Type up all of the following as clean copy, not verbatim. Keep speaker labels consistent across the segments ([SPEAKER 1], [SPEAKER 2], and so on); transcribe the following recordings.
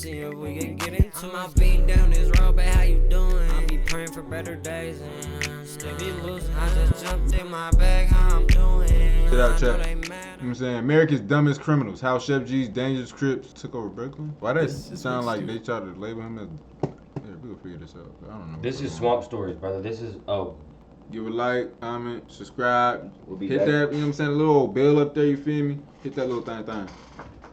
[SPEAKER 1] see if we can get into my beating down this road, babe, how you doing? I be praying for better days and still be losing. I just jumped in my bag, how I'm doing.
[SPEAKER 2] Shit out, chat. You know what I'm saying? America's dumbest criminals. How Sheff G's dangerous Crips took over Brooklyn. Why does it sound like they tried to label him as? Yeah, we'll figure this out. I don't know.
[SPEAKER 3] This is Swamp Stories, brother. This is
[SPEAKER 2] Give a like, comment, subscribe.
[SPEAKER 3] We'll be
[SPEAKER 2] hit
[SPEAKER 3] back.
[SPEAKER 2] That, you know what I'm saying? A little old bell up there, you feel me? Hit that little thing.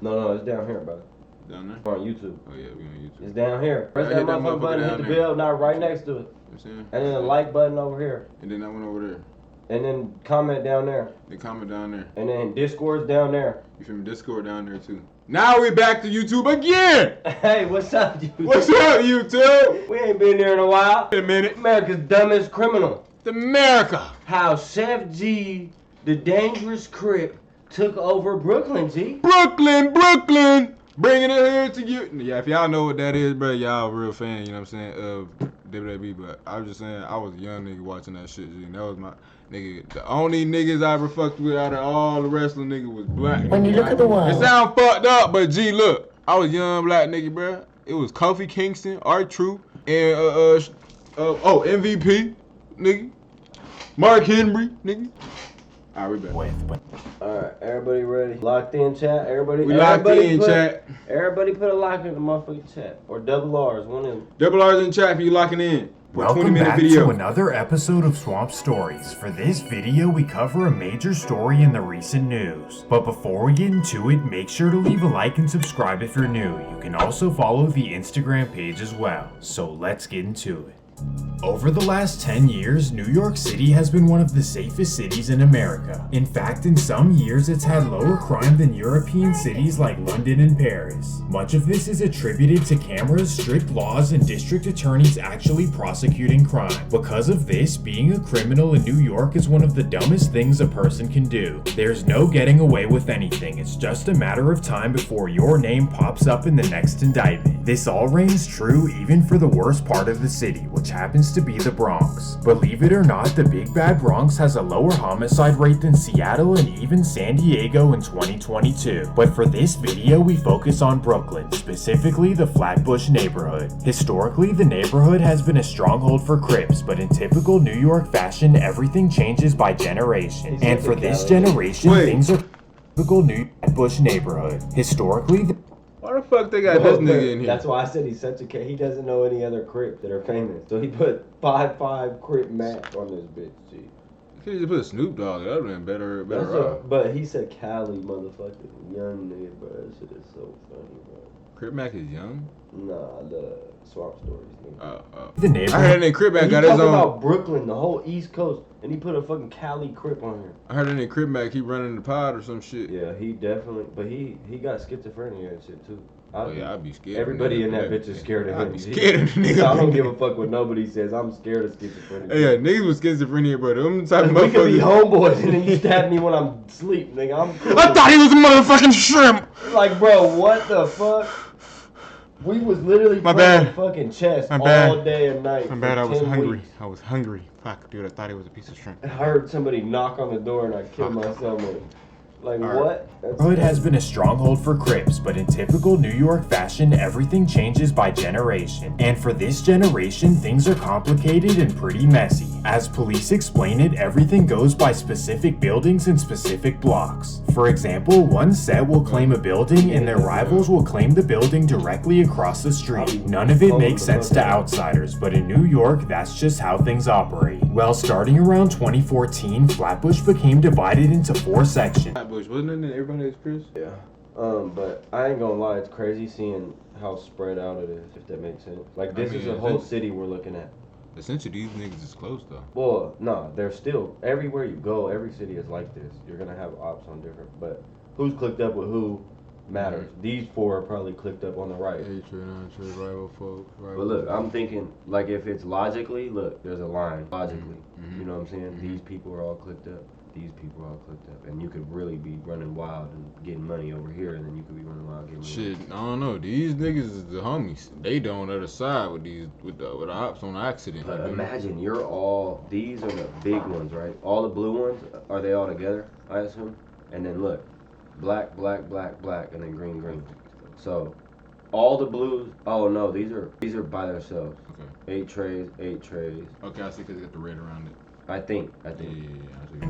[SPEAKER 3] No, it's down here, brother.
[SPEAKER 2] Down there?
[SPEAKER 3] On YouTube.
[SPEAKER 2] Oh yeah, we on YouTube.
[SPEAKER 3] It's down here. Press that
[SPEAKER 2] hit that
[SPEAKER 3] motherfucker button, hit the
[SPEAKER 2] down
[SPEAKER 3] bell, not right next to it.
[SPEAKER 2] You know what I'm saying?
[SPEAKER 3] And then the like button over here.
[SPEAKER 2] And then that one over there.
[SPEAKER 3] And then comment down there.
[SPEAKER 2] Then comment down there.
[SPEAKER 3] And then Discord's down there.
[SPEAKER 2] You feel me? Discord down there too. Now we back to YouTube again!
[SPEAKER 3] Hey, what's up, YouTube?
[SPEAKER 2] What's up, YouTube?
[SPEAKER 3] We ain't been there in a while.
[SPEAKER 2] Wait a minute.
[SPEAKER 3] America's dumbest criminal.
[SPEAKER 2] It's America!
[SPEAKER 3] How Sheff G, the dangerous Crip, took over Brooklyn, G.
[SPEAKER 2] Brooklyn! Bringing it here to you. Yeah, if y'all know what that is, bro, y'all a real fan, you know what I'm saying, of WWE, but I was just saying, I was a young nigga watching that shit, G, and that was my nigga. The only niggas I ever fucked with out of all the wrestling niggas was black.
[SPEAKER 4] When you look at the world.
[SPEAKER 2] It sound fucked up, but G, look, I was a young black nigga, bro. It was Kofi Kingston, R-Truth, and MVP, nigga. Mark Henry, nigga. Alright, we back.
[SPEAKER 3] Alright, everybody ready? Locked in, chat?
[SPEAKER 2] We locked in, chat.
[SPEAKER 3] Everybody put a lock in the motherfucking chat. Or double R's, one of them.
[SPEAKER 2] Double R's in chat for you locking in.
[SPEAKER 5] Welcome back to another episode of Swamp Stories. For this video, we cover a major story in the recent news. But before we get into it, make sure to leave a like and subscribe if you're new. You can also follow the Instagram page as well. So let's get into it. Over the last 10 years, New York City has been one of the safest cities in America. In fact, in some years it's had lower crime than European cities like London and Paris. Much of this is attributed to cameras, strict laws, and district attorneys actually prosecuting crime. Because of this, being a criminal in New York is one of the dumbest things a person can do. There's no getting away with anything. It's just a matter of time before your name pops up in the next indictment. This all reigns true even for the worst part of the city, which happens to be the Bronx. Believe it or not, the Big Bad Bronx has a lower homicide rate than Seattle and even San Diego in 2022. But for this video, we focus on Brooklyn, specifically the Flatbush neighborhood. Historically, the neighborhood has been a stronghold for Crips, but in typical New York fashion, everything changes by generation. And for this generation, things are typical New Flatbush neighborhood. Historically,
[SPEAKER 2] why the fuck they got this nigga in here?
[SPEAKER 3] That's why I said he's such a cat. He doesn't know any other Crip that are famous. So he put 5'5" Crip Mac on this bitch, G.
[SPEAKER 2] You could just put Snoop Dogg. That would have been better off.
[SPEAKER 3] But he said Cali, motherfucking young nigga, bro. That shit is so funny, bro.
[SPEAKER 2] Crip Mac is young?
[SPEAKER 3] Nah, the Swamp Stories, nigga.
[SPEAKER 5] The neighborhood.
[SPEAKER 2] I heard that Crip Mac got his own.
[SPEAKER 3] He talking about Brooklyn, the whole East Coast, and he put a fucking Cali Crip on here.
[SPEAKER 2] I heard that Crip Mac keep running the pod or some shit.
[SPEAKER 3] Yeah, he definitely, but he got schizophrenia and shit too.
[SPEAKER 2] I'd be scared.
[SPEAKER 3] Everybody in that bitch is scared of him.
[SPEAKER 2] I'd be scared of the nigga.
[SPEAKER 3] I don't give a fuck what nobody says. I'm scared of schizophrenia.
[SPEAKER 2] Hey, yeah, niggas with schizophrenia, bro. Them type of
[SPEAKER 3] we could be
[SPEAKER 2] motherfuckers.
[SPEAKER 3] homeboys and then you stab me when I'm asleep, nigga. I'm cool.
[SPEAKER 2] I thought he was a motherfucking shrimp.
[SPEAKER 3] Like, bro, what the fuck? We was literally playing fucking chess all day and night.
[SPEAKER 2] My bad, I was hungry. I was hungry. Fuck, dude, I thought he was a piece of shrimp.
[SPEAKER 3] I heard somebody knock on the door and I killed myself with it. Like, what?
[SPEAKER 5] Neighborhood has been a stronghold for Crips, but in typical New York fashion, everything changes by generation. And for this generation, things are complicated and pretty messy. As police explain it, everything goes by specific buildings and specific blocks. For example, one set will claim a building and their rivals will claim the building directly across the street. None of it makes sense to outsiders, but in New York, that's just how things operate. Well, starting around 2014, Flatbush became divided into 4 sections.
[SPEAKER 2] Flatbush, wasn't it everybody is Chris?
[SPEAKER 3] Yeah. But I ain't gonna lie, it's crazy seeing how spread out it is, if that makes sense. Like, this is a whole city we're looking at.
[SPEAKER 2] Essentially, these niggas is close, though.
[SPEAKER 3] Well, no, they're still, everywhere you go, every city is like this. You're gonna have ops on different, but who's clicked up with who matters. These 4 are probably clicked up on the right.
[SPEAKER 2] Hatred, rival folks.
[SPEAKER 3] But look, I'm thinking, like, if it's logically, look, there's a line, logically. You know what I'm saying? These people are all clicked up. These people are all clicked up, and you could really be running wild and getting money over here, and then you could be running wild and getting money.
[SPEAKER 2] Shit, I don't know. These niggas is the homies. They on the other side with the ops on accident.
[SPEAKER 3] But imagine these are the big ones, right? All the blue ones, are they all together? I assume. And then look, black, black, black, black, and then green, green. So all the blues. Oh no, these are by themselves.
[SPEAKER 2] Okay.
[SPEAKER 3] 8 trays, 8 trays.
[SPEAKER 2] Okay, I see because they got the red around it.
[SPEAKER 3] I think.
[SPEAKER 2] Yeah, I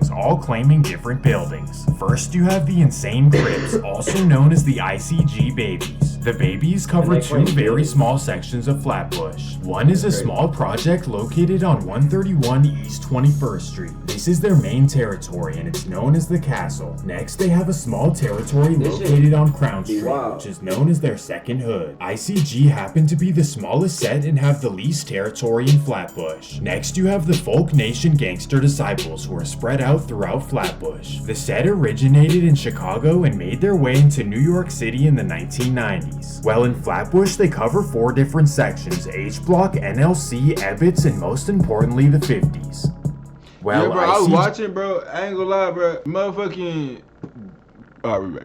[SPEAKER 2] see.
[SPEAKER 5] All claiming different buildings. First, you have the insane Crips, also known as the ICG babies. The babies cover
[SPEAKER 3] And they
[SPEAKER 5] 2
[SPEAKER 3] claim
[SPEAKER 5] very
[SPEAKER 3] buildings.
[SPEAKER 5] small sections of Flatbush. One is a small project located on 131 East 21st Street. This is their main territory and it's known as the Castle. Next, they have a small territory located on Crown Street, which is known as their second hood. ICG happen to be the smallest set and have the least territory in Flatbush. Next, you have the Folk Nation Gangster Disciples, who are spread out throughout Flatbush. The set originated in Chicago and made their way into New York City in the 1990s. Well, in Flatbush, they cover 4 different sections: H Block, NLC, Ebbets, and most importantly, the 50s. Well,
[SPEAKER 2] Yeah, bro, I was
[SPEAKER 5] ICG
[SPEAKER 2] watching, bro. I ain't gonna lie, bro. Motherfucking. Alright,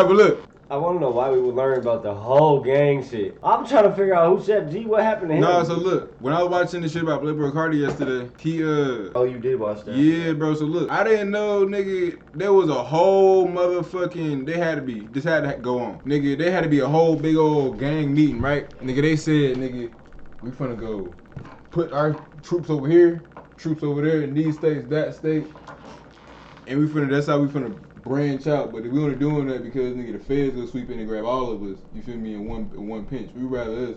[SPEAKER 2] but look.
[SPEAKER 3] I want to know why we would learn about the whole gang shit. I'm trying to figure out who Sheff G. What happened to him?
[SPEAKER 2] Nah, so look. When I was watching this shit about Playboy Cardi yesterday, he
[SPEAKER 3] Oh, you did watch that?
[SPEAKER 2] Yeah, bro. So look, I didn't know, nigga. There was a whole motherfucking. This had to go on, nigga. There had to be a whole big old gang meeting, right? Nigga, they said, nigga, we finna go put our troops over here, troops over there in these states, that state, and that's how we finna branch out. But we only doing that because, nigga, the feds will sweep in and grab all of us. You feel me? In one pinch. We rather us.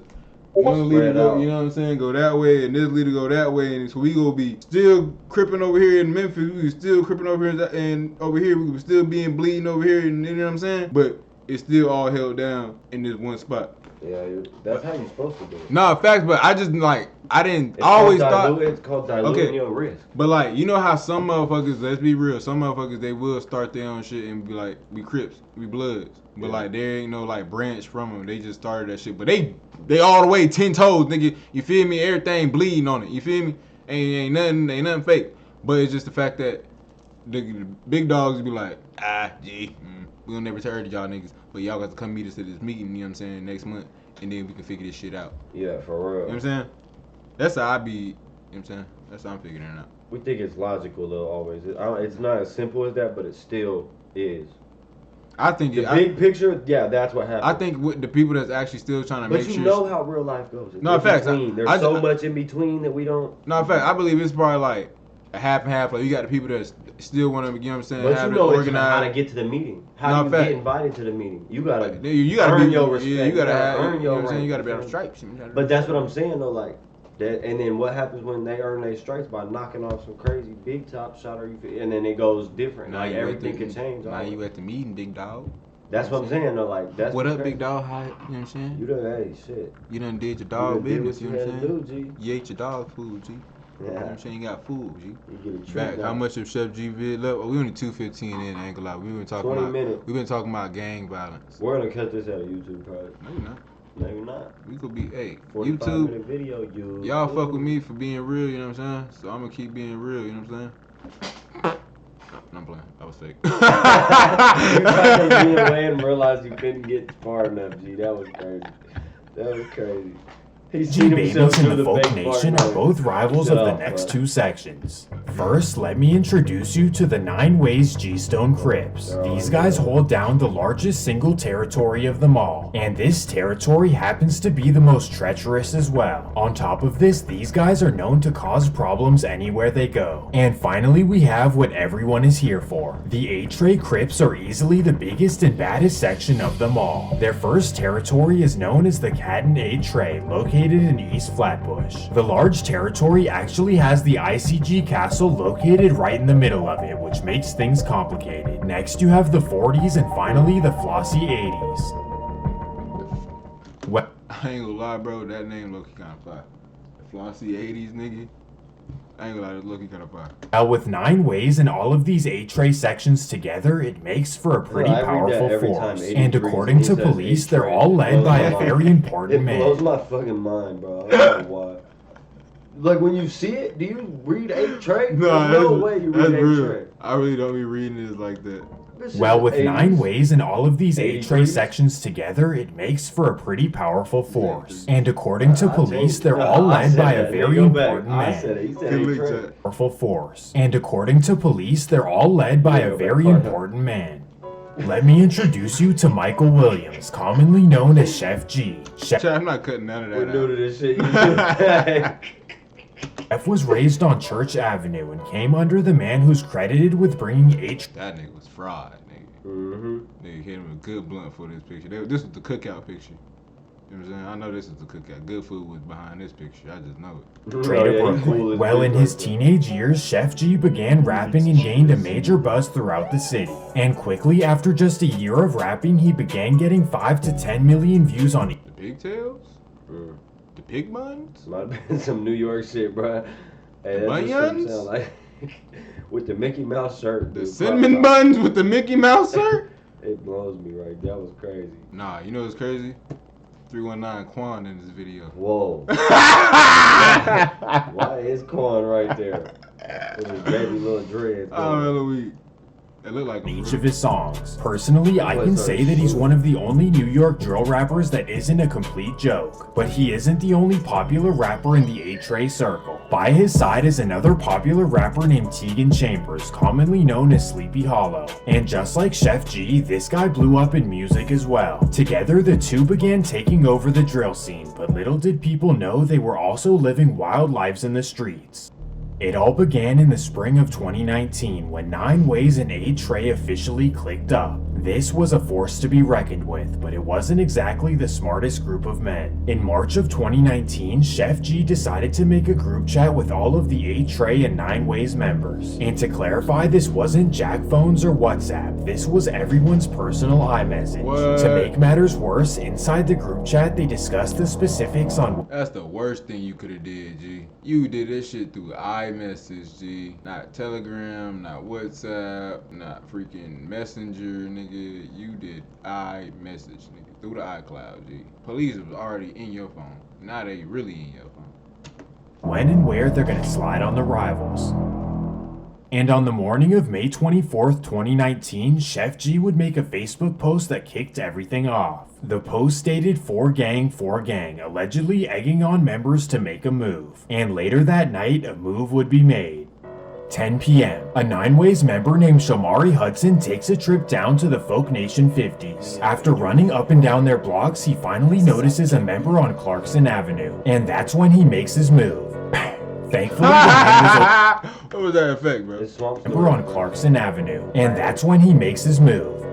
[SPEAKER 2] One leader go, you know what I'm saying, go that way, and this leader go that way, and so we gonna be still cripping over here in Memphis. We still cripping over here, and over here we still being bleeding over here, and you know what I'm saying. But it's still all held down in this one spot.
[SPEAKER 3] Yeah, that's how you're supposed to do it.
[SPEAKER 2] Nah, facts, but I just like I
[SPEAKER 3] It's
[SPEAKER 2] always
[SPEAKER 3] called
[SPEAKER 2] thought
[SPEAKER 3] it's called diluting your risk.
[SPEAKER 2] But like, you know how some motherfuckers, let's be real, some motherfuckers they will start their own shit and be like, we Crips, we Bloods. But like there ain't no like branch from them. They just started that shit. But they all the way 10 toes, nigga. You feel me? Everything bleeding on it. You feel me? Ain't nothing fake. But it's just the fact that the big dogs be like, we'll never heard of y'all niggas. But y'all got to come meet us at this meeting, you know what I'm saying, next month. And then we can figure this shit out.
[SPEAKER 3] Yeah, for real.
[SPEAKER 2] You know what I'm saying? That's how I be, you know what I'm saying? That's how I'm figuring it out.
[SPEAKER 3] We think it's logical though, always. It's not as simple as that, but it still is.
[SPEAKER 2] I think
[SPEAKER 3] The big picture, yeah, that's what happened.
[SPEAKER 2] I think with the people that's actually still trying to
[SPEAKER 3] but
[SPEAKER 2] make
[SPEAKER 3] you
[SPEAKER 2] sure.
[SPEAKER 3] know how real life goes. It's
[SPEAKER 2] No,
[SPEAKER 3] in
[SPEAKER 2] facts.
[SPEAKER 3] between. There's so much in between that we don't.
[SPEAKER 2] No, in fact, I believe it's probably like a half and half. Like you got the people that still want to, you know what I'm saying,
[SPEAKER 3] But
[SPEAKER 2] have
[SPEAKER 3] you know
[SPEAKER 2] it
[SPEAKER 3] it's
[SPEAKER 2] organized.
[SPEAKER 3] how to get to the meeting. How do you get invited to the meeting? You gotta earn your respect.
[SPEAKER 2] Yeah, you gotta have.
[SPEAKER 3] earn
[SPEAKER 2] You know
[SPEAKER 3] your
[SPEAKER 2] what I'm saying? You gotta be
[SPEAKER 3] rank.
[SPEAKER 2] on stripes.
[SPEAKER 3] But that's what I'm saying though, like that. And then what happens when they earn their stripes by knocking off some crazy big top shot, or and then it goes different.
[SPEAKER 2] Now
[SPEAKER 3] Like
[SPEAKER 2] you
[SPEAKER 3] everything can change.
[SPEAKER 2] Now you at the meeting, big dog.
[SPEAKER 3] That's what I'm saying though. Like that's
[SPEAKER 2] What up,
[SPEAKER 3] crazy.
[SPEAKER 2] big dog? How, you know what I'm saying?
[SPEAKER 3] You done, hey, shit.
[SPEAKER 2] You done did your
[SPEAKER 3] You
[SPEAKER 2] dog
[SPEAKER 3] done did
[SPEAKER 2] business.
[SPEAKER 3] what
[SPEAKER 2] You know what I'm
[SPEAKER 3] had to
[SPEAKER 2] saying?
[SPEAKER 3] do, G.
[SPEAKER 2] You ate your dog food, G. You know what
[SPEAKER 3] Yeah.
[SPEAKER 2] I'm saying? You got food, G.
[SPEAKER 3] You get a treat
[SPEAKER 2] Back,
[SPEAKER 3] now.
[SPEAKER 2] how much of Sheff G vid left? We only 2:15 in, I ain't gonna lie. We've been talking
[SPEAKER 3] 20
[SPEAKER 2] about
[SPEAKER 3] minutes.
[SPEAKER 2] We've been talking about gang violence.
[SPEAKER 3] We're gonna cut this out of YouTube probably.
[SPEAKER 2] Maybe not.
[SPEAKER 3] Maybe not.
[SPEAKER 2] We could be
[SPEAKER 3] 45
[SPEAKER 2] YouTube.
[SPEAKER 3] minute video,
[SPEAKER 2] Y'all fuck with me for being real, you know what I'm saying? So I'm gonna keep being real, you know what I'm saying? No, I'm playing. That was fake.
[SPEAKER 3] You tried to be away and realized you couldn't get far enough, G. That was crazy. That was crazy. He's
[SPEAKER 5] G
[SPEAKER 3] seen himself
[SPEAKER 5] Babies and
[SPEAKER 3] through
[SPEAKER 5] the Folk
[SPEAKER 3] fake
[SPEAKER 5] Nation
[SPEAKER 3] bar
[SPEAKER 5] are both rivals of
[SPEAKER 3] Shut
[SPEAKER 5] the
[SPEAKER 3] up,
[SPEAKER 5] next
[SPEAKER 3] bro.
[SPEAKER 5] 2 sections. First, let me introduce you to the 9 Ways G-Stone Crips. These guys hold down the largest single territory of them all, and this territory happens to be the most treacherous as well. On top of this, these guys are known to cause problems anywhere they go. And finally, we have what everyone is here for. The 8-Tray Crips are easily the biggest and baddest section of them all. Their first territory is known as the Catton 8-Tray, located in East Flatbush. The large territory actually has the ICG Castle located right in the middle of it, which makes things complicated. Next, you have the 40s and finally the flossy 80s. Well,
[SPEAKER 2] I ain't gonna lie, bro. That name look kind of fire. Flossy 80s, nigga. I ain't gonna lie, that look kind of fire.
[SPEAKER 5] with 9 ways and all of these 8-tray sections together, it makes for a pretty
[SPEAKER 3] I read that
[SPEAKER 5] powerful
[SPEAKER 3] every time,
[SPEAKER 5] force.
[SPEAKER 3] 83,
[SPEAKER 5] And according to
[SPEAKER 3] he says
[SPEAKER 5] police, they're
[SPEAKER 3] 8-tray.
[SPEAKER 5] all
[SPEAKER 3] It
[SPEAKER 5] led
[SPEAKER 3] blows
[SPEAKER 5] by
[SPEAKER 3] my
[SPEAKER 5] a
[SPEAKER 3] mind.
[SPEAKER 5] very important
[SPEAKER 3] It
[SPEAKER 5] man.
[SPEAKER 3] blows my fucking mind, bro. I don't know why. Like when you see it, do you read 8-Tray?
[SPEAKER 2] Nah,
[SPEAKER 3] There's no way you read
[SPEAKER 2] that's real.
[SPEAKER 3] 8-Tray.
[SPEAKER 2] I really don't be reading it like that.
[SPEAKER 3] This
[SPEAKER 5] Well,
[SPEAKER 3] is
[SPEAKER 5] with 9
[SPEAKER 3] 80s.
[SPEAKER 5] ways and all of these 8-tray
[SPEAKER 3] 83s.
[SPEAKER 5] sections together, it makes for a pretty powerful force. And according to
[SPEAKER 3] I
[SPEAKER 5] police,
[SPEAKER 3] changed-
[SPEAKER 5] they're
[SPEAKER 3] no,
[SPEAKER 5] all
[SPEAKER 3] I
[SPEAKER 5] led
[SPEAKER 3] said
[SPEAKER 5] by
[SPEAKER 3] that.
[SPEAKER 5] a very
[SPEAKER 3] Go back.
[SPEAKER 5] important
[SPEAKER 3] I
[SPEAKER 5] man.
[SPEAKER 3] said it. He said
[SPEAKER 2] Good link
[SPEAKER 3] 8-Tray.
[SPEAKER 2] chat.
[SPEAKER 5] Powerful force. And according to police, they're all led by
[SPEAKER 3] Yeah,
[SPEAKER 5] a very
[SPEAKER 3] fuck that.
[SPEAKER 5] important man. Let me introduce you to Michael Williams, commonly known as Sheff G.
[SPEAKER 2] I'm not cutting none of that
[SPEAKER 3] We're new
[SPEAKER 2] out.
[SPEAKER 3] to this shit.
[SPEAKER 5] Sheff was raised on Church Avenue and came under the man who's credited with bringing
[SPEAKER 2] That nigga was fried, nigga.
[SPEAKER 3] Mm-hmm.
[SPEAKER 2] Nigga hit him a good blunt for this picture. This was the cookout picture. You know what I'm saying? I know this is the cookout. Good food was behind this picture. I just know it.
[SPEAKER 5] Straight to Brooklyn. Well, in his teenage years, Sheff G began rapping and gained a major buzz throughout the city. And quickly, after just a year of rapping, he began getting 5 to 10 million views on it.
[SPEAKER 2] The pigtails? The pig buns?
[SPEAKER 3] Might have been some New York shit, bro. Hey, that's what shit
[SPEAKER 2] Bunions?
[SPEAKER 3] sound like. With the Mickey Mouse shirt.
[SPEAKER 2] The
[SPEAKER 3] dude,
[SPEAKER 2] cinnamon buns with the Mickey Mouse shirt?
[SPEAKER 3] It blows me right. That was crazy.
[SPEAKER 2] Nah, you know what's crazy? 319 Quan in this video.
[SPEAKER 3] Whoa. Why is Quan right there? With his baby little dreads.
[SPEAKER 2] Oh, hella weak. It looked like
[SPEAKER 5] Each of his songs. Personally, I can say that he's one of the only New York drill rappers that isn't a complete joke. But he isn't the only popular rapper in the A-Tray circle. By his side is another popular rapper named Tegan Chambers, commonly known as Sleepy Hollow. And just like Sheff G, this guy blew up in music as well. Together, the two began taking over the drill scene, but little did people know they were also living wild lives in the streets. It all began in the spring of 2019 when 9 Ways and A-Tray officially clicked up. This was a force to be reckoned with, but it wasn't exactly the smartest group of men. In March of 2019, Sheff G decided to make a group chat with all of the A-Tray and 9 Ways members. And to clarify, this wasn't Jack phones or WhatsApp, this was everyone's personal iMessage.
[SPEAKER 2] What?
[SPEAKER 5] To make matters worse, inside the group chat they discussed the specifics on
[SPEAKER 2] That's the worst thing you could have did, G. You did this shit through iMessage, G. Not Telegram, not WhatsApp, not freaking Messenger, nigga. You did iMessage, nigga, through the iCloud, G. Police was already in your phone. Now they really in your phone.
[SPEAKER 5] when and where they're gonna slide on the rivals. And on the morning of May 24th, 2019, Sheff G would make a Facebook post that kicked everything off. The post stated 4 gang, allegedly egging on members to make a move. And later that night, a move would be made. 10 p.m. A 9 Ways member named Shomari Hudson takes a trip down to the Folk Nation 50s. After running up and down their blocks, he finally notices a member on Clarkson Avenue. And that's when he makes his move. Thankfully, the man was
[SPEAKER 2] What was that effect, bro?
[SPEAKER 3] This swamp
[SPEAKER 5] We're
[SPEAKER 3] story.
[SPEAKER 5] on Clarkson Avenue, and that's when he makes his move.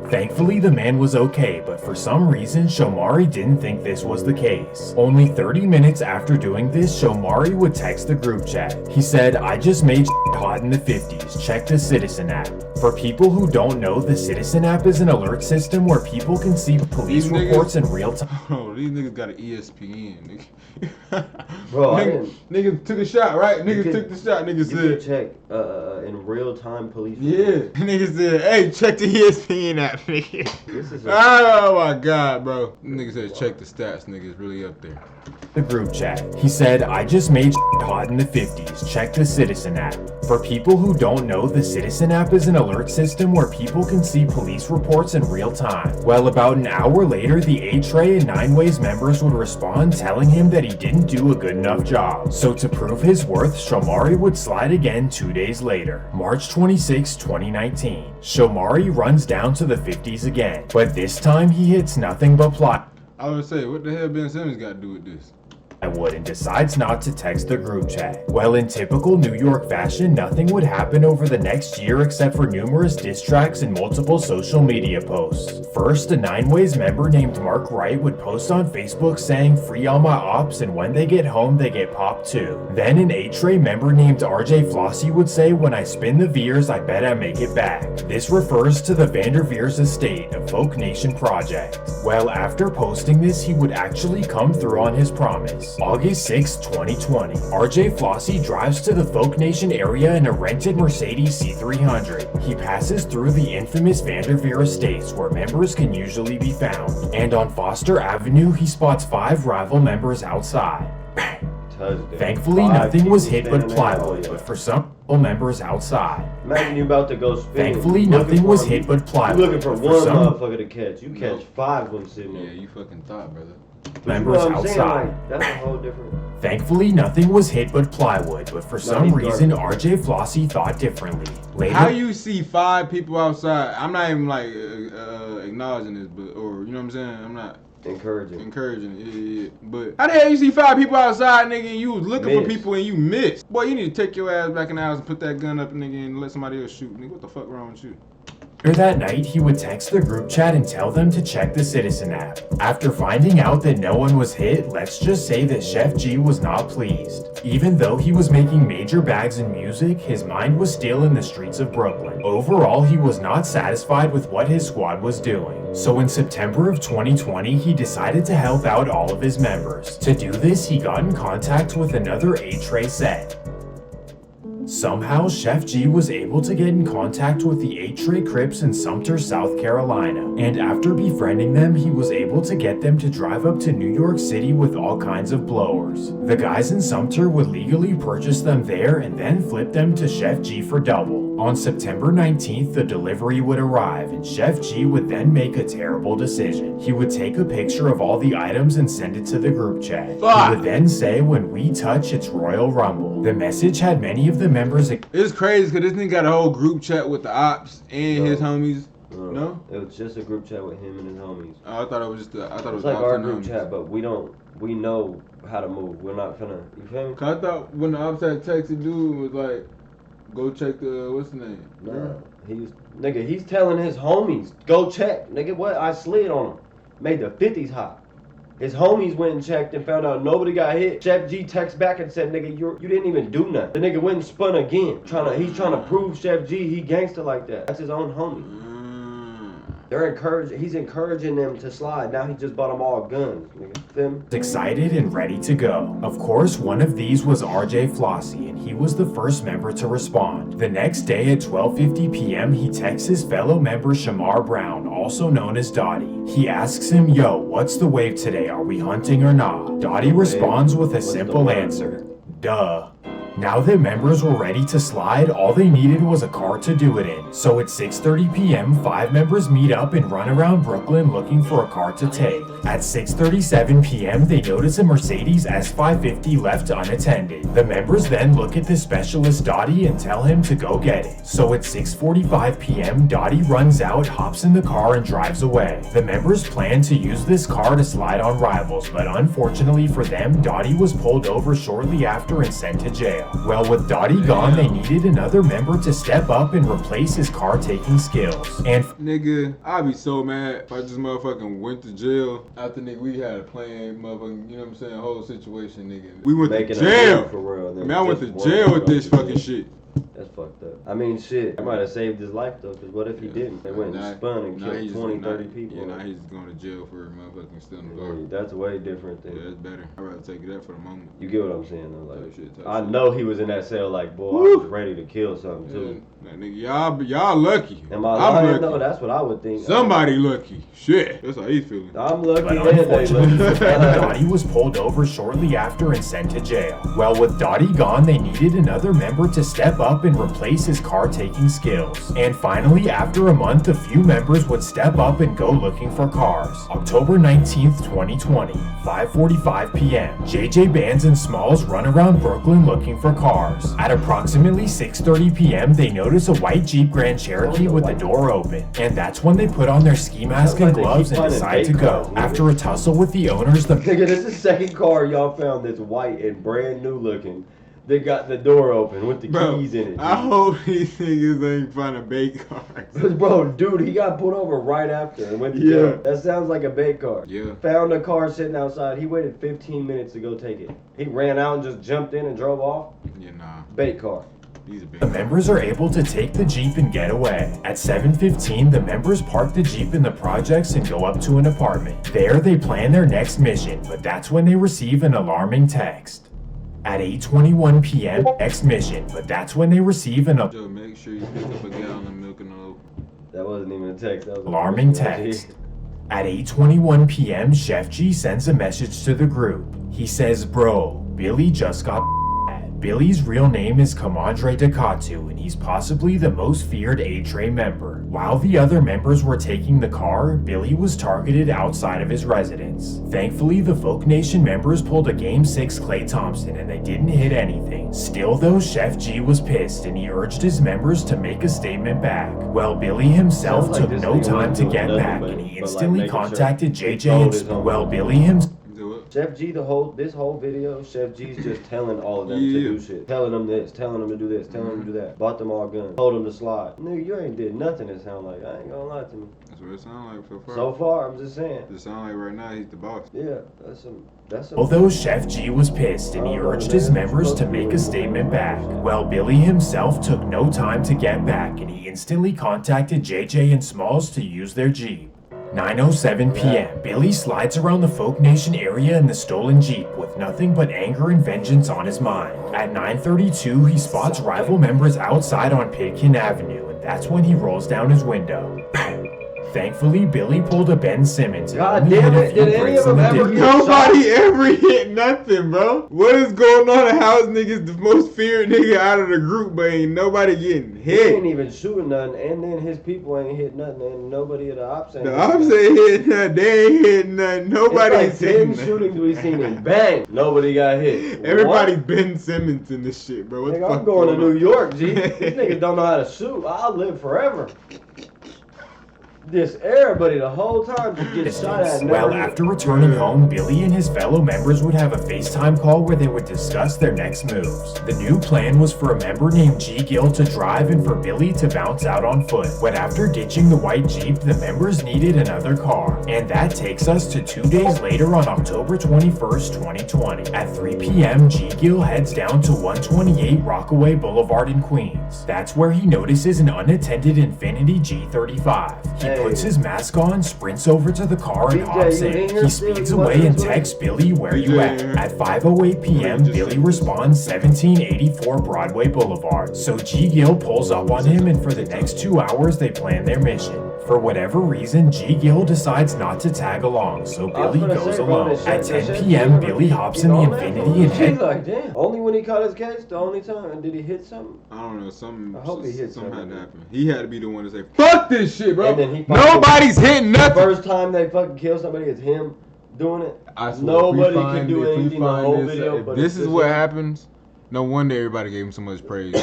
[SPEAKER 5] Thankfully, the man was okay, but for some reason, Shomari didn't think this was the case. Only 30 minutes after doing this, Shomari would text the group chat. He said, "I just made hot in the 50s, check the Citizen app." For people who don't know, the Citizen app is an alert system where people can see police
[SPEAKER 2] These niggas-
[SPEAKER 5] reports in real time.
[SPEAKER 2] Oh, these niggas got an ESPN, nigga.
[SPEAKER 3] Bro, I
[SPEAKER 2] nigga took a shot, right? Nigga
[SPEAKER 3] could-
[SPEAKER 2] took the shot. Nigga
[SPEAKER 3] You
[SPEAKER 2] said,
[SPEAKER 3] can check in real time police.
[SPEAKER 2] yeah. Nigga said, hey, check the ESPN app, nigga.
[SPEAKER 3] This is
[SPEAKER 2] Oh my god, bro. Nigga said, check the stats, nigga. It's really up there.
[SPEAKER 5] The group chat. He said, "I just made hot in the 50s, check the Citizen app." For people who don't know, the Citizen app is an alert system where people can see police reports in real time. Well, about an hour later, the A-Tray and 9 Ways members would respond telling him that he didn't do a good enough job. So to prove his worth, Shomari would slide again 2 days later, March 26, 2019. Shomari runs down to the 50s again, but this time he hits nothing but plot.
[SPEAKER 2] I would say, what the hell Ben Simmons got to do with this?
[SPEAKER 5] Wood and decides not to text the group chat. Well, in typical New York fashion, nothing would happen over the next year except for numerous diss tracks and multiple social media posts. First, a 9 Ways member named Mark Wright would post on Facebook saying, "Free all my ops, and when they get home, they get popped too." Then an A-Tray member named RJ Flossie would say, "When I spin the Veers, I bet I make it back." This refers to the Vanderveers estate, a Folk Nation project. Well, after posting this, he would actually come through on his promise. August 6, 2020. RJ Flossie drives to the Folk Nation area in a rented Mercedes C300. He passes through the infamous Vanderveer estates where members can usually be found. And on Foster Avenue, he spots 5 rival members outside.
[SPEAKER 3] touchdown.
[SPEAKER 5] Thankfully,
[SPEAKER 3] 5
[SPEAKER 5] nothing was hit
[SPEAKER 3] people
[SPEAKER 5] but
[SPEAKER 3] standing
[SPEAKER 5] plywood,
[SPEAKER 3] there.
[SPEAKER 5] but for some members outside.
[SPEAKER 3] Imagine you about to go spin.
[SPEAKER 5] Thankfully,
[SPEAKER 3] You
[SPEAKER 5] nothing
[SPEAKER 3] looking
[SPEAKER 5] was
[SPEAKER 3] for-
[SPEAKER 5] hit but
[SPEAKER 3] You
[SPEAKER 5] plywood.
[SPEAKER 3] looking for
[SPEAKER 5] but
[SPEAKER 3] one
[SPEAKER 5] some
[SPEAKER 3] motherfucker to catch. You catch 5 of them sitting
[SPEAKER 2] Yeah,
[SPEAKER 3] there.
[SPEAKER 2] you fucking thought, brother.
[SPEAKER 5] members
[SPEAKER 3] I'm saying,
[SPEAKER 5] outside.
[SPEAKER 3] like, that's a whole different.
[SPEAKER 5] Thankfully, nothing was hit but plywood, but for some reason, RJ Flossie thought differently. Later,
[SPEAKER 2] How you see 5 people outside? I'm not even like acknowledging this, but or you know what I'm saying? I'm not
[SPEAKER 3] Encouraging.
[SPEAKER 2] Yeah. But how the hell you see 5 people outside, nigga, and you was looking for people and you missed? Boy, you need to take your ass back in the house and put that gun up, nigga, and let somebody else shoot. Nigga, what the fuck wrong with you?
[SPEAKER 5] Later that night, he would text the group chat and tell them to check the Citizen app. After finding out that no one was hit, let's just say that Sheff G was not pleased. Even though he was making major bags in music, his mind was still in the streets of Brooklyn. Overall, he was not satisfied with what his squad was doing. So in September of 2020, he decided to help out all of his members. To do this, he got in contact with another 8-tray set. Somehow, Sheff G was able to get in contact with the 8-tray Crips in Sumter, South Carolina, and after befriending them, he was able to get them to drive up to New York City with all kinds of blowers. The guys in Sumter would legally purchase them there and then flip them to Sheff G for double. On September 19th, the delivery would arrive, and Sheff G would then make a terrible decision. He would take a picture of all the items and send it to the group chat. He would then say, "When we touch, it's Royal Rumble." The message had many of the members.
[SPEAKER 2] It's crazy because this nigga got a whole group chat with the ops and his homies. No?
[SPEAKER 3] It was just a group chat with him and his homies.
[SPEAKER 2] Oh, I thought it was just
[SPEAKER 3] It's like our group chat, but we know how to move. We're not finna, you feel me?
[SPEAKER 2] Cause I thought when the ops had texted dude was like, go check the, what's the name?
[SPEAKER 3] Nah, he's telling his homies, go check. Nigga, what? I slid on him. Made the 50s hot. His homies went and checked and found out nobody got hit. Sheff G texted back and said, "Nigga, you didn't even do nothing." The nigga went and spun again. He's trying to prove Sheff G he gangster like that. That's his own homie. He's encouraging them to slide. Now he just bought them all guns. Nigga, feel me?
[SPEAKER 5] Excited and ready to go. Of course, one of these was RJ Flossie, and he was the first member to respond. The next day at 12:50 p.m., he texts his fellow member Shamar Brown, also known as Dottie. He asks him, "Yo, what's the wave today? Are we hunting or not?" Dottie responds with a simple answer: "Duh." Now that members were ready to slide, all they needed was a car to do it in. So at 6:30 p.m., 5 members meet up and run around Brooklyn looking for a car to take. At 6:37 p.m., they notice a Mercedes S550 left unattended. The members then look at the specialist Dottie and tell him to go get it. So at 6:45 p.m., Dottie runs out, hops in the car, and drives away. The members plan to use this car to slide on rivals, but unfortunately for them, Dottie was pulled over shortly after and sent to jail. Well, with Dottie gone, they needed another member to step up and replace his car-taking skills. And
[SPEAKER 2] nigga, I'd be so mad if I just motherfucking went to jail after nigga we had a plan, motherfucking, you know what I'm saying, whole situation, nigga. We went to jail.
[SPEAKER 3] For real,
[SPEAKER 2] I mean, I went to jail with this fucking shit.
[SPEAKER 3] That's fucked up. I mean, shit, I might have saved his life though, because what if he didn't? They went and spun and killed 20, 30 people.
[SPEAKER 2] Yeah, now he's going to jail for motherfucking stealing the car.
[SPEAKER 3] That's way different than.
[SPEAKER 2] Yeah, that's better. I'd rather take that for the moment.
[SPEAKER 3] You get what I'm saying though? Like,
[SPEAKER 2] shit.
[SPEAKER 3] I know he was in that cell like, boy, I was ready to kill something too.
[SPEAKER 2] Yeah, nigga, y'all lucky.
[SPEAKER 3] Am I lying? No, that's what I would think.
[SPEAKER 2] Somebody lucky. Shit, that's how he's feeling.
[SPEAKER 3] I'm lucky.
[SPEAKER 5] But unfortunately for them, Dottie was pulled over shortly after and sent to jail. Well, with Dottie gone, they needed another member to step up and replace his car-taking skills. And finally, after a month, a few members would step up and go looking for cars. October 19th, 2020, 5:45 p.m. JJ Bands and Smalls run around Brooklyn looking for cars. At approximately 6:30 p.m., they notice a white Jeep Grand Cherokee with the door open. And that's when they put on their ski mask and gloves and decide to go. After a tussle with the owners,
[SPEAKER 3] Nigga, this is the second car y'all found that's white and brand new looking. They got the door open with the keys in it.
[SPEAKER 2] I hope these niggas ain't finding bait cars.
[SPEAKER 3] Bro, dude, he got pulled over right after and went to jail. That sounds like a bait car.
[SPEAKER 2] Yeah.
[SPEAKER 3] Found a car sitting outside. He waited 15 minutes to go take it. He ran out and just jumped in and drove off.
[SPEAKER 2] Yeah, nah.
[SPEAKER 3] Bait car.
[SPEAKER 5] The members are able to take the Jeep and get away. At 7:15, the members park the Jeep in the projects and go up to an apartment. There, they plan their next mission, but that's when they receive an alarming text. At 8:21 p.m., next mission, but that's when they receive an
[SPEAKER 2] Joe, make sure you pick up a gallon of milk and a loaf.
[SPEAKER 3] That wasn't even a text. That was
[SPEAKER 5] alarming text. At 8:21 p.m., Sheff G sends a message to the group. He says, "Bro, Billy just got Billy's real name is Kamandre Dakatu, and he's possibly the most feared A-Tray member. While the other members were taking the car, Billy was targeted outside of his residence. Thankfully, the Folk Nation members pulled a Game 6 Klay Thompson and they didn't hit anything. Still though, Sheff G was pissed and he urged his members to make a statement back. Well, Billy himself took no time to get back and he instantly contacted JJ and Billy himself.
[SPEAKER 3] Sheff G, this whole video, Sheff G's just telling all of them to do shit. Telling them this, telling them to do this, telling them to do that. Bought them all guns, told them to slide. Nigga, you ain't did nothing, it sound like. I ain't gonna lie to me.
[SPEAKER 2] That's what it sound like so far.
[SPEAKER 3] So far, I'm just saying.
[SPEAKER 2] It sound like right now he's the boss.
[SPEAKER 3] Yeah, that's some.
[SPEAKER 5] Although Sheff G was pissed and he urged his members to make a statement back. Well, Billy himself took no time to get back and he instantly contacted JJ and Smalls to use their Jeep. 9:07 p.m. Billy slides around the Folk Nation area in the stolen Jeep with nothing but anger and vengeance on his mind. At 9:32, he spots rival members outside on Pitkin Avenue, and that's when he rolls down his window. Thankfully, Billy pulled a Ben Simmons and only hit a few bricks in the distance.
[SPEAKER 2] Nobody ever hit nothing, bro. What is going on? The house nigga's the most feared nigga out of the group, but ain't nobody getting hit.
[SPEAKER 3] He ain't even shooting nothing, and then his people ain't hit nothing, and nobody at the ops ain't.
[SPEAKER 2] The ops ain't hit nothing. They ain't hit nothing. Nobody's
[SPEAKER 3] it's like
[SPEAKER 2] hitting
[SPEAKER 3] 10 shootings we seen and bang, nobody got hit.
[SPEAKER 2] Everybody Ben Simmons in this shit, bro. What the fuck
[SPEAKER 3] I'm going to New York, G. These niggas don't know how to shoot. I'll live forever. This everybody the whole time to get shot at.
[SPEAKER 5] Well, after returning home, Billy and his fellow members would have a FaceTime call where they would discuss their next moves. The new plan was for a member named G Gill to drive and for Billy to bounce out on foot. But after ditching the white Jeep, the members needed another car. And that takes us to 2 days later on October 21st, 2020. At 3 p.m., G Gill heads down to 128 Rockaway Boulevard in Queens. That's where he notices an unattended Infiniti G35. He puts his mask on, sprints over to the car and hops in. He speeds away and texts Billy, "Where you at?" At 5:08 p.m., Billy responds 1784 Broadway Boulevard. So G Gill pulls up on him and for the next 2 hours they plan their mission. For whatever reason, G Gill decides not to tag along, so Billy goes alone. At 10 p.m., Billy hops in the Infiniti and heads.
[SPEAKER 3] Like, damn. Only when he caught his case, the only time. And did he hit something?
[SPEAKER 2] I don't know. Something.
[SPEAKER 3] I hope he hit
[SPEAKER 2] something.
[SPEAKER 3] something.
[SPEAKER 2] Had to happen. He had to be the one to say, "Fuck this shit, bro."
[SPEAKER 3] And then he
[SPEAKER 2] Nobody's hitting
[SPEAKER 3] the
[SPEAKER 2] nothing.
[SPEAKER 3] first time they fucking kill somebody, it's him doing it.
[SPEAKER 2] I swear,
[SPEAKER 3] Nobody can do anything in the whole video.
[SPEAKER 2] If
[SPEAKER 3] But
[SPEAKER 2] this is what happens, no wonder everybody gave him so much praise.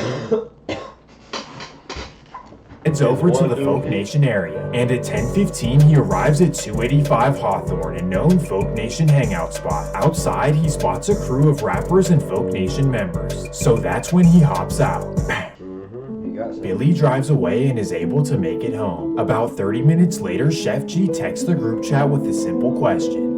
[SPEAKER 5] Heads over to the Folk Nation area, and at 10:15 he arrives at 285 Hawthorne, a known Folk Nation hangout spot. Outside, he spots a crew of rappers and Folk Nation members, so that's when he hops out. Billy drives away and is able to make it home. About 30 minutes later, Sheff G texts the group chat with a simple question.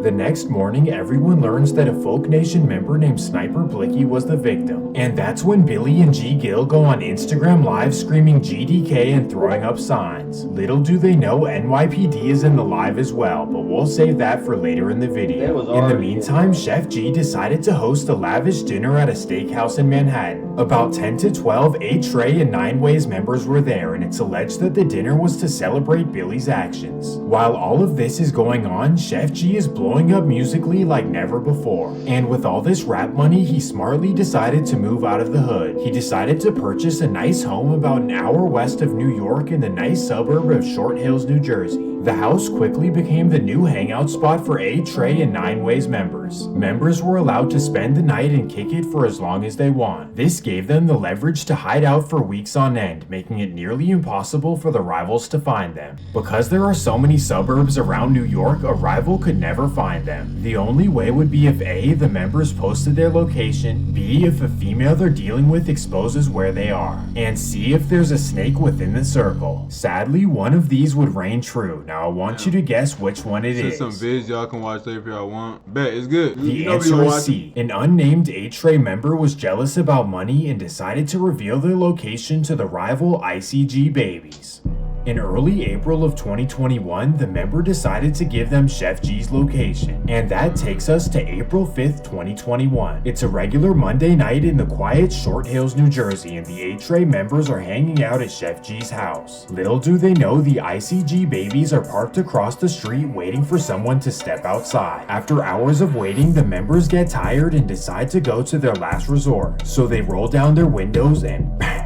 [SPEAKER 5] The next morning, everyone learns that a Folk Nation member named Sniper Blicky was the victim. And that's when Billy and G Gill go on Instagram Live screaming GDK and throwing up signs. Little do they know NYPD is in the live as well, but we'll save that for later in the video. In the meantime, Sheff G decided to host a lavish dinner at a steakhouse in Manhattan. About 10 to 12, A-Tray and 9 Ways members were there, and it's alleged that the dinner was to celebrate Billy's actions. While all of this is going on, Sheff G is blowing up musically like never before. And with all this rap money, he smartly decided to move out of the hood. He decided to purchase a nice home about an hour west of New York in the nice suburb of Short Hills, New Jersey. The house quickly became the new hangout spot for A-Tray and 9 Ways members. Members were allowed to spend the night and kick it for as long as they want. This gave them the leverage to hide out for weeks on end, making it nearly impossible for the rivals to find them. Because there are so many suburbs around New York, a rival could never find them. The only way would be if A, the members posted their location, B, if a female they're dealing with exposes where they are, and C, if there's a snake within the circle. Sadly, one of these would reign true. Now I want you to guess which one it is.
[SPEAKER 2] Some vids y'all can watch later if y'all want. Bet, it's good.
[SPEAKER 5] The answer is C. An unnamed A-Tray member was jealous about money and decided to reveal their location to the rival ICG babies. In early April of 2021, the member decided to give them Sheff G's location, and that takes us to April 5th, 2021. It's a regular Monday night in the quiet Short Hills, New Jersey, and the A-Tray members are hanging out at Sheff G's house. Little do they know the ICG babies are parked across the street waiting for someone to step outside. After hours of waiting, the members get tired and decide to go to their last resort, so they roll down their windows and bang!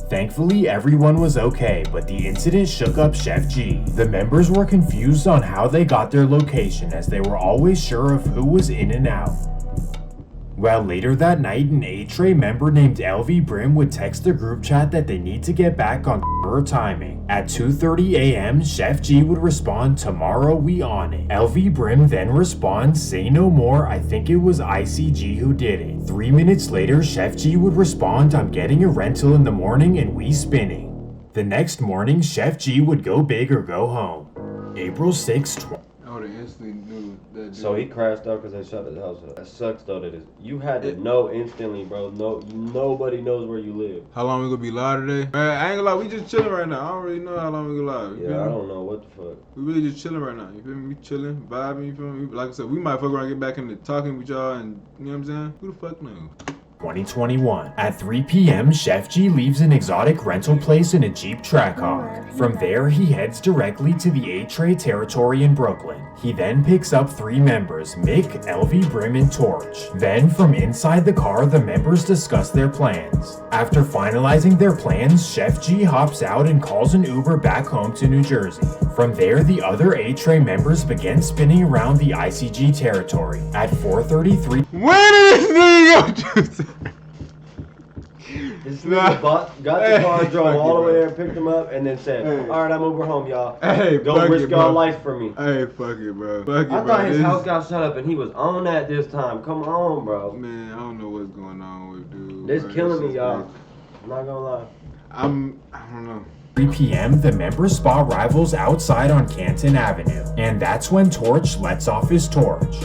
[SPEAKER 5] Thankfully, everyone was okay, but the incident shook up Sheff G. The members were confused on how they got their location, as they were always sure of who was in and out. Well, later that night, an A-Tray member named LV Brim would text the group chat that they need to get back on her timing. At 2:30 a.m., Sheff G would respond, "Tomorrow we on it." LV Brim then responds, "Say no more, I think it was ICG who did it." 3 minutes later, Sheff G would respond, "I'm getting a rental in the morning and we spinning." The next morning, Sheff G would go big or go home. April 6th,
[SPEAKER 2] I would have instantly knew that dude.
[SPEAKER 3] So he crashed out because they shut his house up. That sucks though. You had to know instantly, bro. Nobody knows where you live.
[SPEAKER 2] How long we gonna be live today? Man, I ain't gonna lie, we just chilling right now. I don't really know how long we gonna live.
[SPEAKER 3] Yeah, I don't know what the fuck.
[SPEAKER 2] We really just chilling right now. You feel me? We chilling, vibing. You feel me? Like I said, we might fuck around, get back into talking with y'all, and you know what I'm saying? Who the fuck knows?
[SPEAKER 5] 2021. At 3 p.m., Sheff G leaves an exotic rental place in a Jeep Trackhawk. From there, he heads directly to the A-Tray territory in Brooklyn. He then picks up 3 members, Mick, LV Brim, and Torch. Then, from inside the car, the members discuss their plans. After finalizing their plans, Sheff G hops out and calls an Uber back home to New Jersey. From there, the other A-Tray members begin spinning around the ICG territory. At 4:33,
[SPEAKER 2] Where did this nigga go to?
[SPEAKER 3] This nigga got the car, drove all the way there, picked him up, and then said,
[SPEAKER 2] Hey.
[SPEAKER 3] "All right, I'm Uber home, y'all.
[SPEAKER 2] Hey,
[SPEAKER 3] Don't
[SPEAKER 2] fuck
[SPEAKER 3] risk
[SPEAKER 2] it,
[SPEAKER 3] your
[SPEAKER 2] bro.
[SPEAKER 3] life for me."
[SPEAKER 2] Hey, fuck it, bro. Fuck it,
[SPEAKER 3] I
[SPEAKER 2] bro.
[SPEAKER 3] thought his
[SPEAKER 2] This-
[SPEAKER 3] house got shut up and he was on that this time. Come on, bro.
[SPEAKER 2] Man, I don't know what's going on with dude.
[SPEAKER 3] This
[SPEAKER 2] bro.
[SPEAKER 3] killing me,
[SPEAKER 2] shit's
[SPEAKER 3] y'all.
[SPEAKER 2] crazy.
[SPEAKER 3] I'm not gonna lie.
[SPEAKER 2] I don't know.
[SPEAKER 5] 3 p.m., the members spot rivals outside on Canton Avenue, and that's when Torch lets off his torch.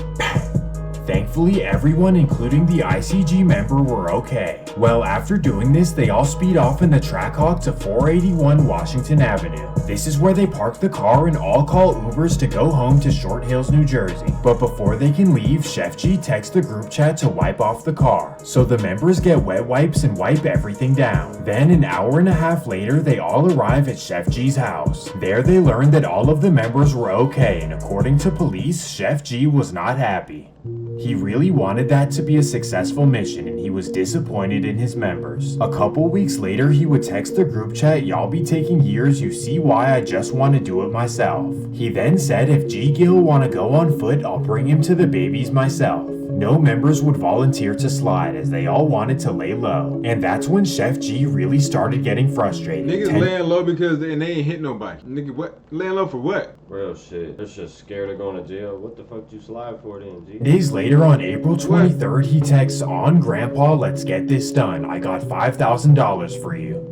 [SPEAKER 5] Thankfully, everyone, including the ICG member, were okay. Well, after doing this, they all speed off in the Trackhawk to 481 Washington Avenue. This is where they park the car and all call Ubers to go home to Short Hills, New Jersey. But before they can leave, Sheff G texts the group chat to wipe off the car. So the members get wet wipes and wipe everything down. Then an hour and a half later, they all arrive at Sheff G's house. There they learn that all of the members were okay, and according to police, Sheff G was not happy. He really wanted that to be a successful mission, and he was disappointed in his members. A couple weeks later, he would text the group chat, "Y'all be taking years, you see why I just want to do it myself." He then said, "If G Gill want to go on foot, I'll bring him to the babies myself." No members would volunteer to slide, as they all wanted to lay low. And that's when Sheff G really started getting frustrated.
[SPEAKER 2] Niggas laying low because they ain't hit nobody. Nigga, what? Laying low for what?
[SPEAKER 3] Real shit. They're just scared of going to jail. What the fuck you slide for then, G?
[SPEAKER 5] Days later, on April 23rd, he texts, "On Grandpa, let's get this done. I got $5,000 for you."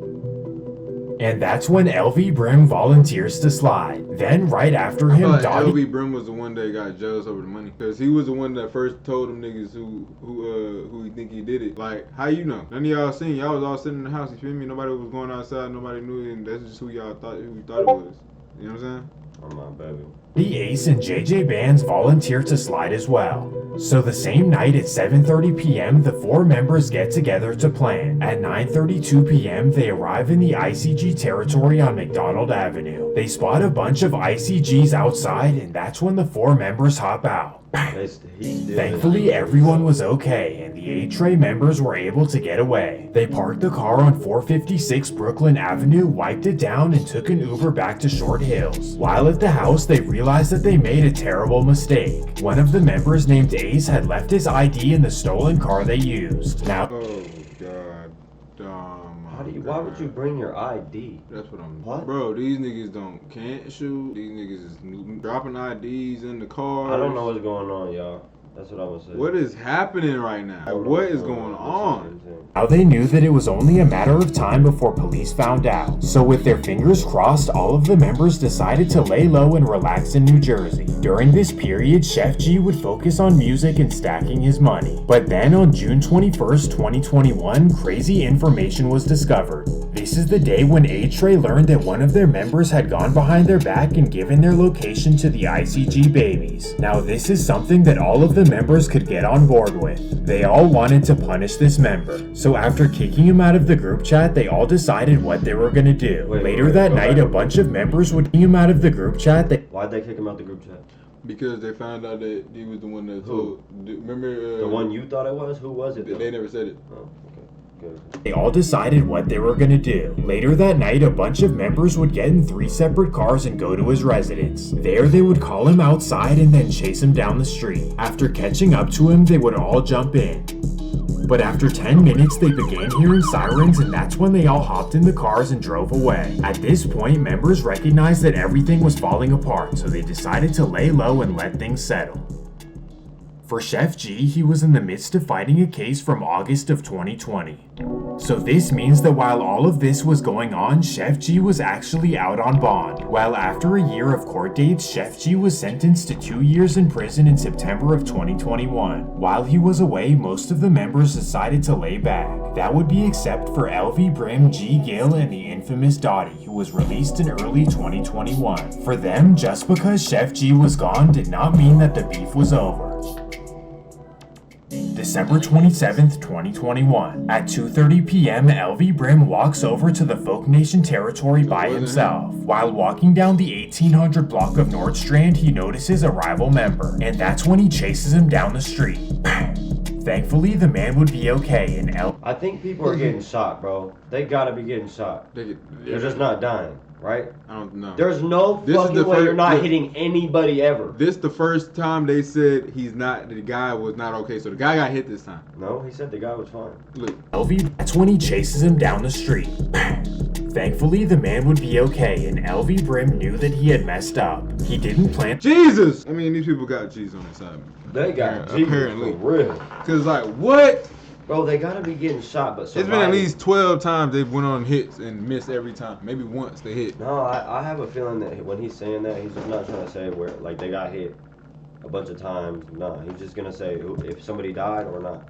[SPEAKER 5] And that's when LV Brim volunteers to slide. Then right after him,
[SPEAKER 2] I thought
[SPEAKER 5] Dottie...
[SPEAKER 2] LV Brim was the one that got jealous over the money, cause he was the one that first told them niggas who he think he did it. Like, how you know? None of y'all seen. Y'all was all sitting in the house. You feel me? Nobody was going outside. Nobody knew it, and that's just who y'all thought it was. You know what I'm saying?
[SPEAKER 3] I'm not baby.
[SPEAKER 5] The Ace and JJ Bands volunteer to slide as well. So the same night at 7:30 p.m., the four members get together to plan. At 9:32 p.m., they arrive in the ICG territory on McDonald Avenue. They spot a bunch of ICGs outside, and that's when the four members hop out. Thankfully, everyone was okay, and the A-Tray members were able to get away. They parked the car on 456 Brooklyn Avenue, wiped it down, and took an Uber back to Short Hills. While at the house, they realized that they made a terrible mistake. One of the members named Ace had left his ID in the stolen car they used. Now,
[SPEAKER 2] Oh God,
[SPEAKER 3] Why would you bring your ID?
[SPEAKER 2] That's what I'm.
[SPEAKER 3] What?
[SPEAKER 2] Bro, these niggas can't shoot. These niggas is dropping IDs in the car.
[SPEAKER 3] I don't know what's going on, y'all. That's what I was saying.
[SPEAKER 2] What is happening right now?
[SPEAKER 3] I don't know
[SPEAKER 2] What
[SPEAKER 3] what's
[SPEAKER 2] is going on?
[SPEAKER 5] Now they knew that it was only a matter of time before police found out. So with their fingers crossed, all of the members decided to lay low and relax in New Jersey. During this period, Sheff G would focus on music and stacking his money. But then on June 21st, 2021, crazy information was discovered. This this is the day when A-Tray learned that one of their members had gone behind their back and given their location to the ICG babies. Now this is something that all of the members could get on board with. They all wanted to punish this member. So after kicking him out of the group chat, they all decided what they were gonna do. Later that night, a bunch of members would kick him out of the group chat.
[SPEAKER 3] Why'd they kick him out the group chat?
[SPEAKER 2] Because they found out that he was the one that told. Remember?
[SPEAKER 3] The one you thought it was? Who was it?
[SPEAKER 2] They never said it.
[SPEAKER 3] Oh, okay. Good.
[SPEAKER 5] They all decided what they were gonna do. Later that night, a bunch of members would get in 3 separate cars and go to his residence. There, they would call him outside and then chase him down the street. After catching up to him, they would all jump in. But after 10 minutes, they began hearing sirens, and that's when they all hopped in the cars and drove away. At this point, members recognized that everything was falling apart, so they decided to lay low and let things settle. For Sheff G, he was in the midst of fighting a case from August of 2020. So this means that while all of this was going on, Sheff G was actually out on bond. While after a year of court dates, Sheff G was sentenced to 2 years in prison in September of 2021. While he was away, most of the members decided to lay back. That would be except for LV Brim, G Gill, and the infamous Dottie, who was released in early 2021. For them, just because Sheff G was gone did not mean that the beef was over. December 27th, 2021. At 2:30 p.m., LV Brim walks over to the Folk Nation territory by himself. While walking down the 1800 block of Nordstrand, he notices a rival member, and that's when he chases him down the street. Thankfully, the man would be okay, and
[SPEAKER 3] I think people are getting shot, bro. They gotta be getting shot. They're just not dying, right?
[SPEAKER 2] I don't know.
[SPEAKER 3] There's no fucking way you're not hitting anybody ever.
[SPEAKER 2] This the first time they said the guy was not okay, so the guy got hit this time.
[SPEAKER 3] No, he said the guy was fine.
[SPEAKER 2] Look.
[SPEAKER 5] LV, that's when he chases him down the street. Thankfully, the man would be okay, and LV Brim knew that he had messed up. He didn't plan—
[SPEAKER 2] Jesus! I mean, these people got Jesus on their side.
[SPEAKER 3] They got Jesus
[SPEAKER 2] apparently.
[SPEAKER 3] for real.
[SPEAKER 2] Cause like, what?
[SPEAKER 3] Bro, they gotta be getting shot, but
[SPEAKER 2] it's been at least 12 times they've went on hits and missed every time. Maybe once they hit.
[SPEAKER 3] No, I have a feeling that when he's saying that, he's just not trying to say where, like, they got hit a bunch of times. No, he's just gonna say if somebody died or not.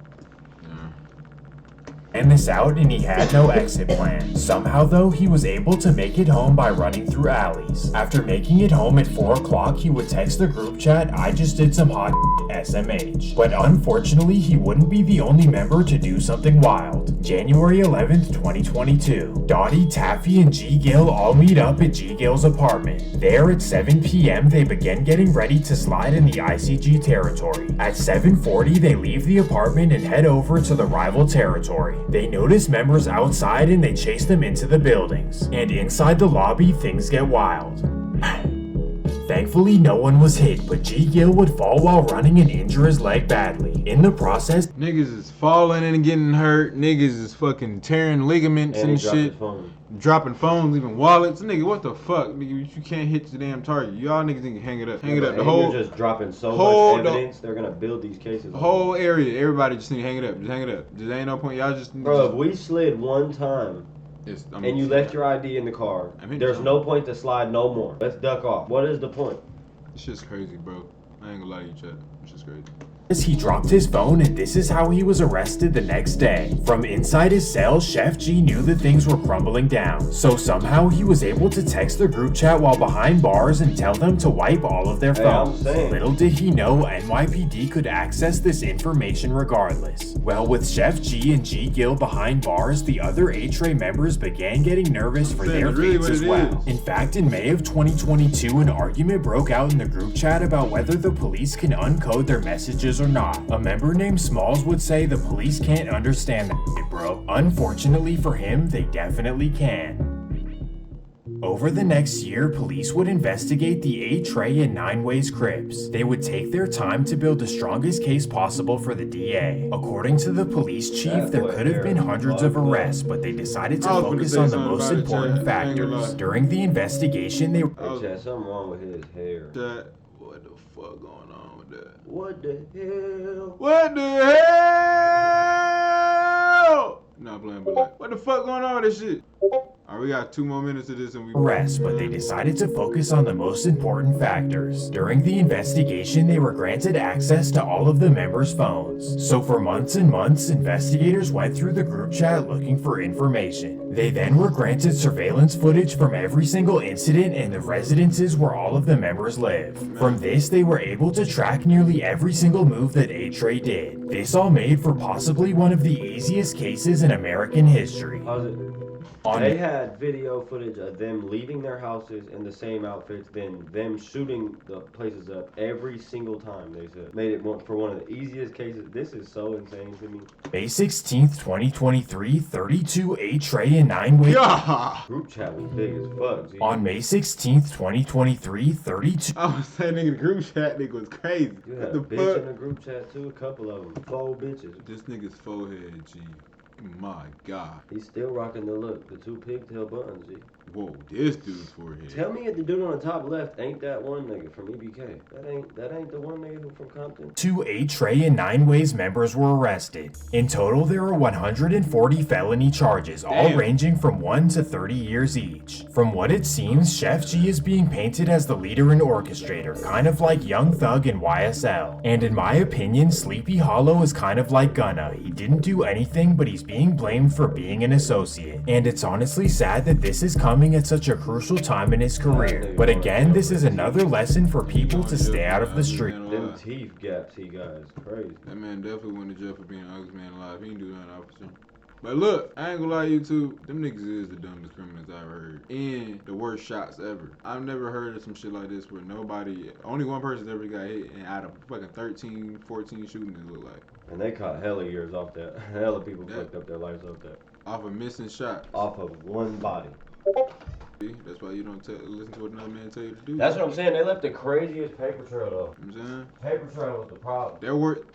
[SPEAKER 5] And this out, and he had no exit plan. Somehow though, he was able to make it home by running through alleys. After making it home at 4 o'clock, he would text the group chat, "I just did some hot SMH." But unfortunately, he wouldn't be the only member to do something wild. January 11th, 2022. Dottie, Taffy, and G Gill all meet up at G Gill's apartment. There at 7 p.m., they begin getting ready to slide in the ICG territory. At 7:40, they leave the apartment and head over to the rival territory. They notice members outside and they chase them into the buildings. And inside the lobby, things get wild. Thankfully, no one was hit, but G Gill would fall while running and injure his leg badly. In the process,
[SPEAKER 2] niggas is falling and getting hurt. Niggas is fucking tearing ligaments and shit. Dropping phones, leaving wallets. Nigga, what the fuck? Nigga, you can't hit the damn target. Y'all niggas need to hang it up. Hang it up. The whole—
[SPEAKER 3] you're just dropping so much evidence. They're gonna build these cases.
[SPEAKER 2] The whole area. Everybody just need to hang it up. Just hang it up. Just ain't no point. Y'all just—
[SPEAKER 3] Bro, if we slid one time and you left your ID in the car, there's no point to slide no more. Let's duck off. What is the point?
[SPEAKER 2] This shit's crazy, bro. I ain't gonna lie to you, Chad. This shit's crazy.
[SPEAKER 5] He dropped his phone, and this is how he was arrested the next day. From inside his cell, Sheff G knew that things were crumbling down. So somehow he was able to text the group chat while behind bars and tell them to wipe all of their phones. Little did he know NYPD could access this information regardless. Well, with Sheff G and G Gill behind bars, the other A-Tray members began getting nervous for their fates as well. In fact, in May of 2022, an argument broke out in the group chat about whether the police can uncode their messages or not. A member named Smalls would say the police can't understand that shit, bro. Unfortunately for him, they definitely can. Over the next year, police would investigate the A-Tray and 9 Ways Crips. They would take their time to build the strongest case possible for the DA. According to the police chief, there could have been hundreds of arrests, but they decided to focus on the most important factors. During the investigation, they—
[SPEAKER 3] Chad, something wrong with his hair.
[SPEAKER 2] Chad, what the fuck going on with that?
[SPEAKER 3] What the hell?
[SPEAKER 2] What the hell? Not playing, but like, what the fuck going on with this shit? Alright, we got 2 more minutes of this and we
[SPEAKER 5] arrest, but they decided to focus on the most important factors. During the investigation, they were granted access to all of the members' phones. So for months and months, investigators went through the group chat looking for information. They then were granted surveillance footage from every single incident and the residences where all of the members live. From this, they were able to track nearly every single move that A-Tray did. This all made for possibly one of the easiest cases in American history.
[SPEAKER 3] How's it? They had video footage of them leaving their houses in the same outfits, then them shooting the places up every single time. They said made it for one of the easiest cases. This is so insane to me.
[SPEAKER 5] May 16th, 2023, 32 A-Tray and 9-way.
[SPEAKER 2] Yeah.
[SPEAKER 3] Group chat was big as fuck. G.
[SPEAKER 5] On May 16th, 2023, 32.
[SPEAKER 2] I was saying, nigga, the group chat nigga was crazy.
[SPEAKER 3] You
[SPEAKER 2] What
[SPEAKER 3] had
[SPEAKER 2] the
[SPEAKER 3] a bitch in
[SPEAKER 2] fuck?
[SPEAKER 3] the group chat too. A couple of them. 4 bitches.
[SPEAKER 2] This nigga's forehead, G. My God.
[SPEAKER 3] He's still rocking the look. The 2 pigtail buttons. G.
[SPEAKER 2] Whoa, this dude's forehead.
[SPEAKER 3] Tell me if the dude on the top left ain't that one nigga from EBK. That ain't the one nigga who from Compton.
[SPEAKER 5] 2 A-Tray and 9-Ways members were arrested. In total, there were 140 felony charges, all
[SPEAKER 2] Damn.
[SPEAKER 5] ranging from 1 to 30 years each. From what it seems, Sheff G is being painted as the leader and orchestrator, kind of like Young Thug in YSL. And in my opinion, Sleepy Hollow is kind of like Gunna. He didn't do anything, but he's being blamed for being an associate. And it's honestly sad that this is coming at such a crucial time in his career. But again, this is another lesson for people to stay out of the street.
[SPEAKER 3] Them teeth gaps he got is crazy.
[SPEAKER 2] That man definitely went to jail for being an ugly man alive. He didn't do that, officer. But look, I ain't gonna lie to you two, them niggas is the dumbest criminals I've ever heard. And the worst shots ever. I've never heard of some shit like this where only one person's ever got hit and out of fucking 13, 14 shootings it look like.
[SPEAKER 3] And they caught hella years off that. Hella people fucked up their lives off that.
[SPEAKER 2] Off of missing shots.
[SPEAKER 3] Off of one body.
[SPEAKER 2] That's why you don't listen to what another man tell you to do.
[SPEAKER 3] That's what I'm saying. They left the craziest paper trail though.
[SPEAKER 2] You know what I'm saying?
[SPEAKER 3] Paper trail was the problem.
[SPEAKER 2] There were.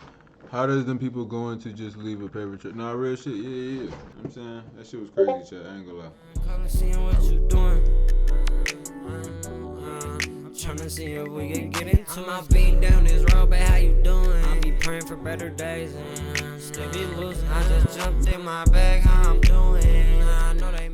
[SPEAKER 2] How does them people going to just leave a paper trail? Nah, real shit. Yeah. You know what I'm saying? That shit was crazy, chat. I ain't gonna lie.
[SPEAKER 1] Calling, seeing what you doing. I'm tryna see if we can get into my beating down this road, but how you doing? I be praying for better days and still be losing. I just jumped in my bag, how I'm doing. I know they